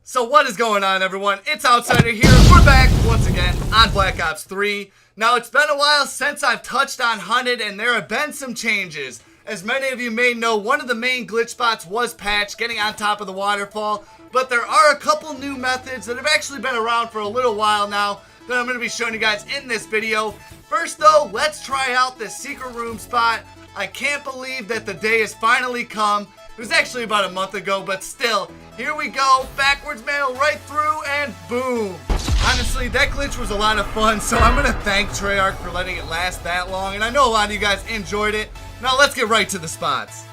So what is going on, everyone? It's Outsider here. We're back once again on Black Ops 3. Now, it's been a while since I've touched on Hunted, and there have been some changes. As many of you may know, one of the main glitch spots was patched, getting on top of the waterfall. But there are a couple new methods that have actually been around for a little while now that I'm going to be showing you guys in this video. First, though, let's try out this secret room spot. I can't believe that the day has finally come. It was actually about a month ago, but still, here we go, backwards mantle right through, and boom. Honestly, that glitch was a lot of fun, so I'm going to thank Treyarch for letting it last that long, and I know a lot of you guys enjoyed it. Now let's get right to the spots.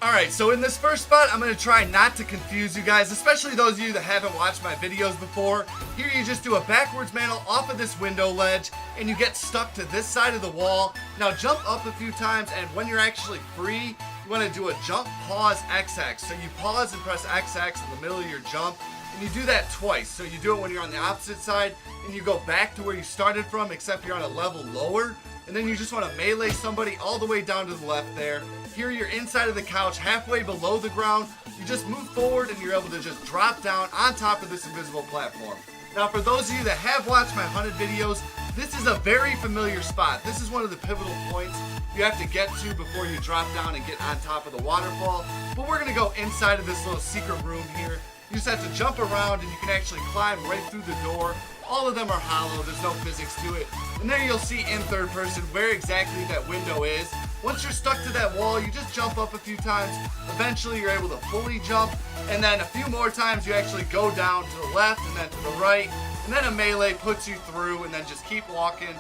Alright, so in this first spot, I'm going to try not to confuse you guys, especially those of you that haven't watched my videos before. Here you just do a backwards mantle off of this window ledge, and you get stuck to this side of the wall. Now jump up a few times, and when you're actually free, you want to do a jump, pause, XX. So you pause and press XX in the middle of your jump, and you do that twice. So you do it when you're on the opposite side, and you go back to where you started from, except you're on a level lower. And then you just want to melee somebody all the way down to the left there. Here you're inside of the couch, halfway below the ground. You just move forward and you're able to just drop down on top of this invisible platform. Now, for those of you that have watched my Hunted videos, this is a very familiar spot. This is one of the pivotal points you have to get to before you drop down and get on top of the waterfall. But we're going to go inside of this little secret room here. You just have to jump around and you can actually climb right through the door. All of them are hollow, there's no physics to it. And there you'll see in third person where exactly that window is. Once you're stuck to that wall, you just jump up a few times. Eventually you're able to fully jump. And then a few more times you actually go down to the left and then to the right. And then a melee puts you through and then just keep walking.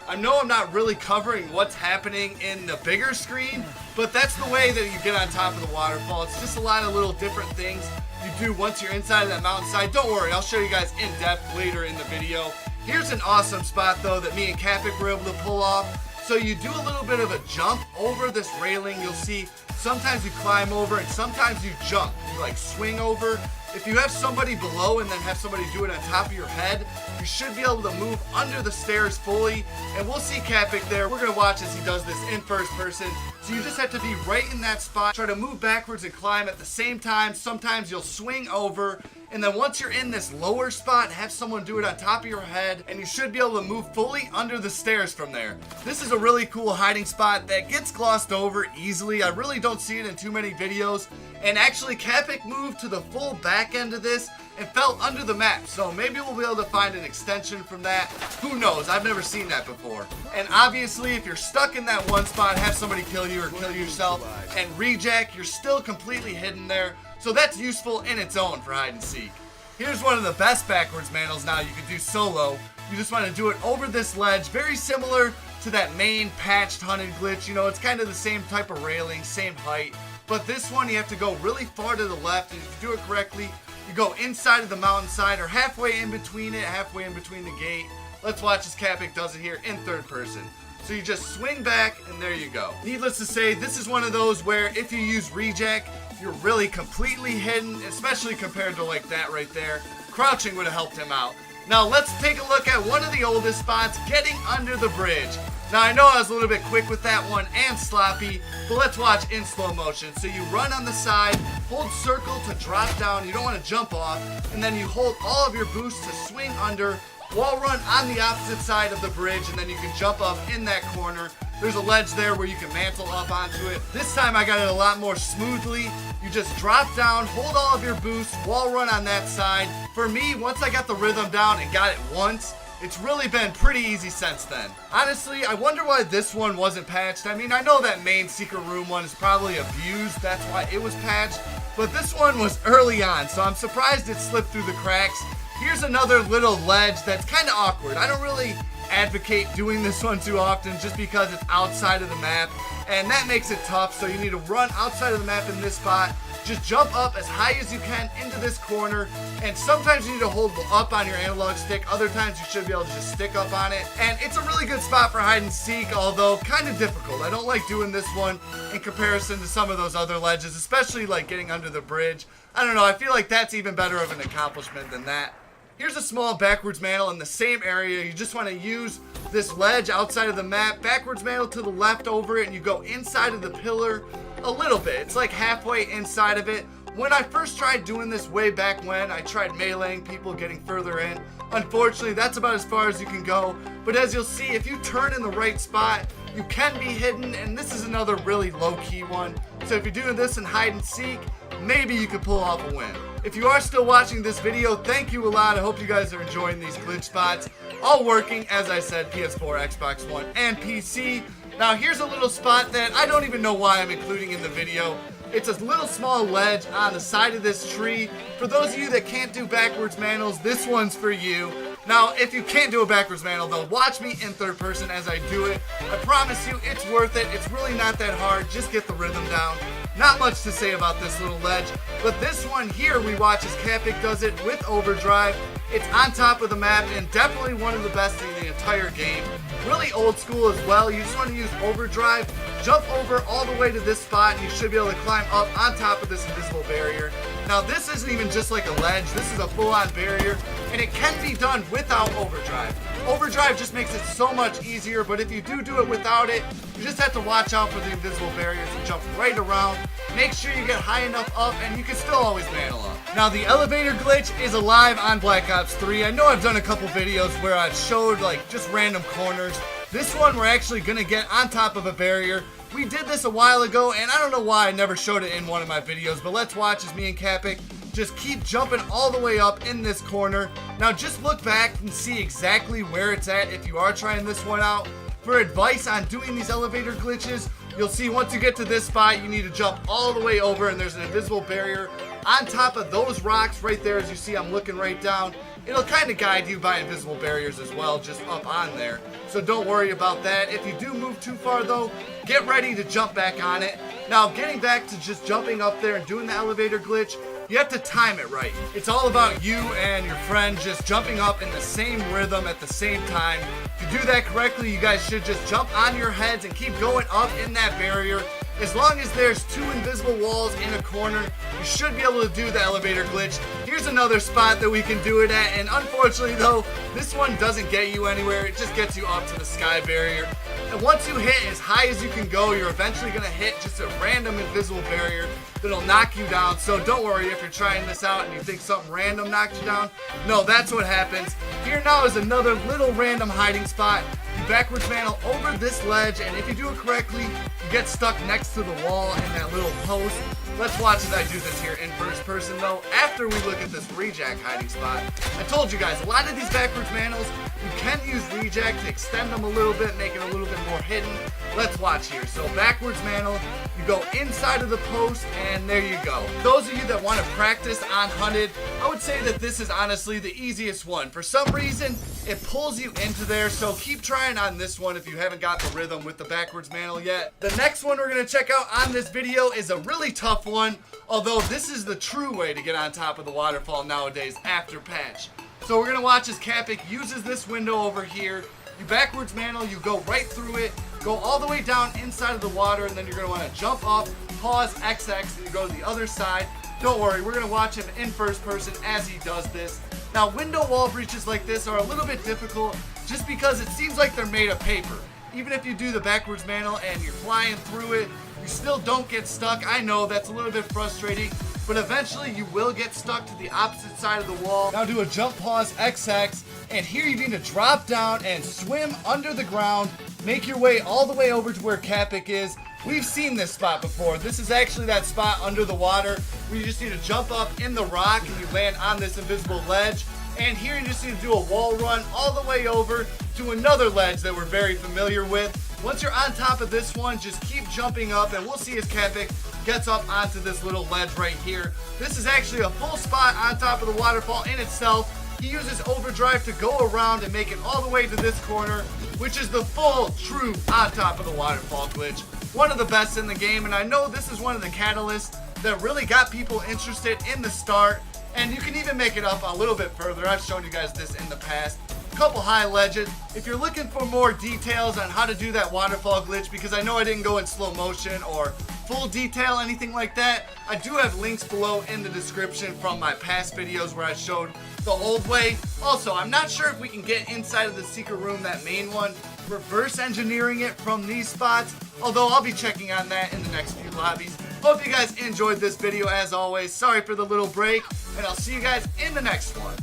I know I'm not really covering what's happening in the bigger screen, but that's the way that you get on top of the waterfall. It's just a lot of little different things you do once you're inside of that mountainside. Don't worry, I'll show you guys in depth later in the video. Here's an awesome spot though that me and Capic were able to pull off. So you do a little bit of a jump over this railing. You'll see sometimes you climb over and sometimes you jump. You like swing over. If you have somebody below and then have somebody do it on top of your head, you should be able to move under the stairs fully. And we'll see Capic there. We're going to watch as he does this in first person. So you just have to be right in that spot. Try to move backwards and climb at the same time. Sometimes you'll swing over. And then once you're in this lower spot, have someone do it on top of your head, and you should be able to move fully under the stairs from there. This is a really cool hiding spot that gets glossed over easily. I really don't see it in too many videos. And actually, Capic moved to the full back end of this and fell under the map. So maybe we'll be able to find an extension from that. Who knows? I've never seen that before. And obviously, if you're stuck in that one spot, have somebody kill you or kill yourself and rejack, you're still completely hidden there. So that's useful in its own for hide and seek. Here's one of the best backwards mantles now you can do solo. You just want to do it over this ledge, very similar to that main patched Hunted glitch. You know, it's kind of the same type of railing, same height. But this one, you have to go really far to the left, and if you do it correctly, you go inside of the mountainside or halfway in between it, halfway in between the gate. Let's watch as Capic does it here in third person. So you just swing back, and there you go. Needless to say, this is one of those where if you use rejack, you're really completely hidden, especially compared to like that right there. Crouching would have helped him out. Now let's take a look at one of the oldest spots, getting under the bridge. Now I know I was a little bit quick with that one and sloppy, but let's watch in slow motion. So you run on the side, hold circle to drop down, you don't want to jump off, and then you hold all of your boosts to swing under, wall run on the opposite side of the bridge, and then you can jump up in that corner. There's a ledge there where you can mantle up onto it. This time I got it a lot more smoothly. You just drop down, hold all of your boosts, wall run on that side. For me, once I got the rhythm down and got it once, it's really been pretty easy since then. Honestly, I wonder why this one wasn't patched. I mean, I know that main secret room one is probably abused, that's why it was patched. But this one was early on, so I'm surprised it slipped through the cracks. Here's another little ledge that's kind of awkward. I don't really advocate doing this one too often just because it's outside of the map, and that makes it tough. So you need to run outside of the map in this spot, just jump up as high as you can into this corner, and sometimes you need to hold up on your analog stick, other times you should be able to just stick up on it. And it's a really good spot for hide and seek, although kind of difficult. I don't like doing this one in comparison to some of those other ledges, especially like getting under the bridge. I don't know, I feel like that's even better of an accomplishment than that. Here's a small backwards mantle in the same area. You just want to use this ledge outside of the map, backwards mantle to the left over it, and you go inside of the pillar a little bit. It's like halfway inside of it. When I first tried doing this way back when, I tried meleeing people, getting further in. Unfortunately, that's about as far as you can go. But as you'll see, if you turn in the right spot, you can be hidden, and this is another really low-key one. So if you're doing this in hide and seek, maybe you could pull off a win. If you are still watching this video, thank you a lot. I hope you guys are enjoying these glitch spots. All working, as I said, PS4, Xbox One, and PC. Now here's a little spot that I don't even know why I'm including in the video. It's a little small ledge on the side of this tree. For those of you that can't do backwards manals, this one's for you. Now, if you can't do a backwards mantle, though, watch me in third person as I do it. I promise you, it's worth it. It's really not that hard. Just get the rhythm down. Not much to say about this little ledge, but this one here we watch as Capic does it with overdrive. It's on top of the map and definitely one of the best in the entire game. Really old school as well. You just want to use overdrive, jump over all the way to this spot, and you should be able to climb up on top of this invisible barrier. Now this isn't even just like a ledge, this is a full-on barrier, and it can be done without overdrive. Overdrive just makes it so much easier, but if you do it without it, you just have to watch out for the invisible barriers and jump right around. Make sure you get high enough up, and you can still always mantle up. Now the elevator glitch is alive on Black Ops 3. I know I've done a couple videos where I've showed like just random corners. This one we're actually gonna get on top of a barrier. We did this a while ago, and I don't know why I never showed it in one of my videos, but let's watch as me and Capic just keep jumping all the way up in this corner. Now just look back and see exactly where it's at if you are trying this one out. For advice on doing these elevator glitches, you'll see once you get to this spot, you need to jump all the way over, and there's an invisible barrier on top of those rocks right there. As you see, I'm looking right down. It'll kind of guide you by invisible barriers as well, just up on there. So don't worry about that. If you do move too far though, get ready to jump back on it. Now getting back to just jumping up there and doing the elevator glitch, you have to time it right. It's all about you and your friend just jumping up in the same rhythm at the same time. If you do that correctly, you guys should just jump on your heads and keep going up in that barrier. As long as there's two invisible walls in a corner, you should be able to do the elevator glitch. Here's another spot that we can do it at, and unfortunately though, this one doesn't get you anywhere. It just gets you up to the sky barrier. And once you hit as high as you can go, you're eventually going to hit just a random invisible barrier that'll knock you down. So don't worry if you're trying this out and you think something random knocked you down. No, that's what happens. Here now is another little random hiding spot. You backwards mantle over this ledge, and if you do it correctly, you get stuck next to the wall in that little post. Let's watch as I do this here in first person though, after we look at this rejack hiding spot. I told you guys, a lot of these backwards mantles, you can use rejack to extend them a little bit, make it a little bit more hidden. Let's watch here. So backwards mantle, you go inside of the post, and there you go. Those of you that want to practice on hunted, I would say that this is honestly the easiest one. For some reason, it pulls you into there, so keep trying on this one if you haven't got the rhythm with the backwards mantle yet. The next one we're going to check out on this video is a really tough one, although this is the true way to get on top of the waterfall nowadays after patch. So we're going to watch as Capic uses this window over here. You backwards mantle, you go right through it, go all the way down inside of the water, and then you're going to want to jump up, pause XX, and you go to the other side. Don't worry, we're going to watch him in first person as he does this. Now window wall breaches like this are a little bit difficult just because it seems like they're made of paper. Even if you do the backwards mantle and you're flying through it, you still don't get stuck. I know that's a little bit frustrating, but eventually you will get stuck to the opposite side of the wall. Now do a jump pause XX, and here you need to drop down and swim under the ground, make your way all the way over to where Capic is. We've seen this spot before. This is actually that spot under the water where you just need to jump up in the rock and you land on this invisible ledge. And here you just need to do a wall run all the way over to another ledge that we're very familiar with. Once you're on top of this one, just keep jumping up, and we'll see as Capic gets up onto this little ledge right here. This is actually a full spot on top of the waterfall in itself. He uses overdrive to go around and make it all the way to this corner, which is the full, true on top of the waterfall glitch. One of the best in the game, and I know this is one of the catalysts that really got people interested in the start. And you can even make it up a little bit further. I've shown you guys this in the past. A couple high ledges. If you're looking for more details on how to do that waterfall glitch, because I know I didn't go in slow motion or full detail, anything like that, I do have links below in the description from my past videos where I showed the old way. Also, I'm not sure if we can get inside of the secret room, that main one, reverse engineering it from these spots, although I'll be checking on that in the next few lobbies. Hope you guys enjoyed this video as always. Sorry for the little break, and I'll see you guys in the next one.